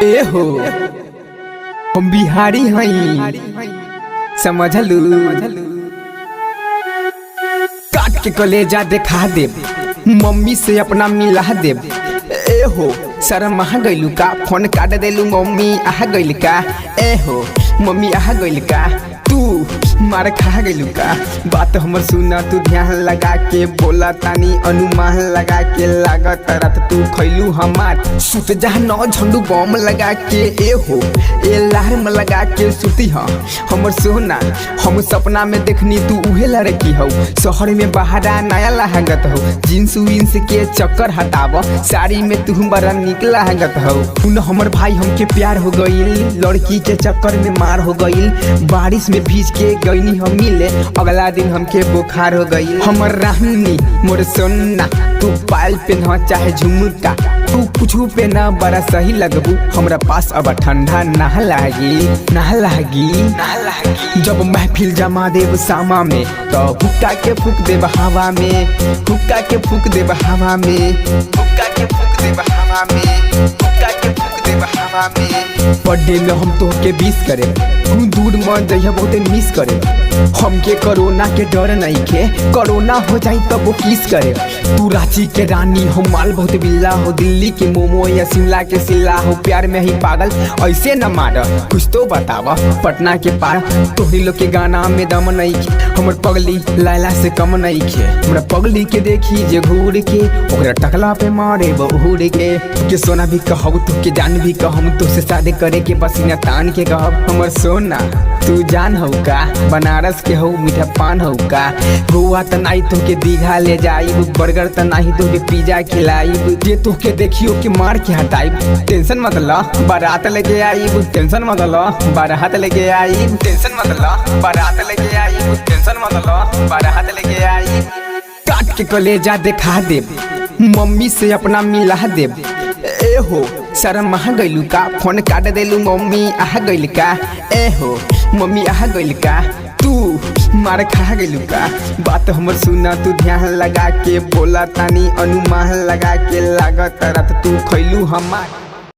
ए हो हम बिहारी हई समझलू। काट के कलेजा दिखा देब, मम्मी से अपना मिला देब। ए हो शर्म आ गइलू का, फोन काट देलू मम्मी आ गइल का। ए हो मम्मी आ गइल का, तू मार खा गइलू का। बात हमर सुना तू ध्यान लगा के, बोला तानी अनुमान लगा के। लागत रात तू खैलू हमार, सुत जा नौ झंडू बम लगा के। ए हो अलार्म लगा के सुती हाँ हमर सोना। हम सपना में देखनी तू उहे लड़की हो, शहर में बहारा नया लागत हो। जींस विंस के चक्कर हटाव, साड़ी में तू बड़ा निक लागत हो। उन हमर भाई हमके प्यार हो गईल, लड़की के चक्कर में मार हो गईल। बारिश में भीज के गईनी हम मिले, अगला दिन हमके बुखार हो गई। हमर रानी मोर सोना, तू पायल पेन्ह चाहे झुमका, तू कुछ पेना बड़ा सही लगबू। हमरा पास अब ठंडा ना लागी ना लागी ना लागी। जब महफिल जमा देव सामा में, तो हुक्का के फूक देव हवा में। हुक्का के फूक देव हवा में, हुक्का के फूक देव हवा में, हुक्का के फूक देव हवा में। बर्थडे में हम तोहके विश करे, तू दूर मत जइह बहुते मिस करे। हमके कोरोना के डर नहीं के, कोरोना हो जाई तब वो किस करे। तू रांची के रानी हो, माल बहुत बिल्ला हो। दिल्ली के मोमो या शिमला के सिल्ला हो, प्यार में ही पागल ऐसे न मार। कुछ तो बतावा पटना के पार, तोहरी लोग के गाना में दम नहीं के। हमर पगली लैला से कम नहीं के, हमरा पगली के देखी जे घूर के, ओकरा टकला पे मारे बहुर के सोना भी कहब, तू के जान भी कहब। तुझसे शादी करे के पसीना तान के कहब। हमर सोना तू जान हो का, बनारस के हो मीठा पान हो का। गोवा त नहीं तो के दीघा ले जाइब, बर्गर त नहीं तो के पिज्जा खिलाइब। जे तो के देखियो के मार के हटाइब। टेंशन मत ला बारात लेके आइब, टेंशन मत ला बारात लेके आइब, टेंशन मत ला बारात लेके आइब, टेंशन मत ला बारात लेके आइब। काट के कलेजा दिखा देब, मम्मी से अपना मिला देब। ए हो शर्म आ गइलू का, फोन काट देलू मम्मी आ गइल का। ए हो मम्मी आ गइल का, तू मार खा गइलू का। बात हमर सुना तू ध्यान लगा के, बोला तानी अनुमान लगा के। लागत रात तू खैलू हमार।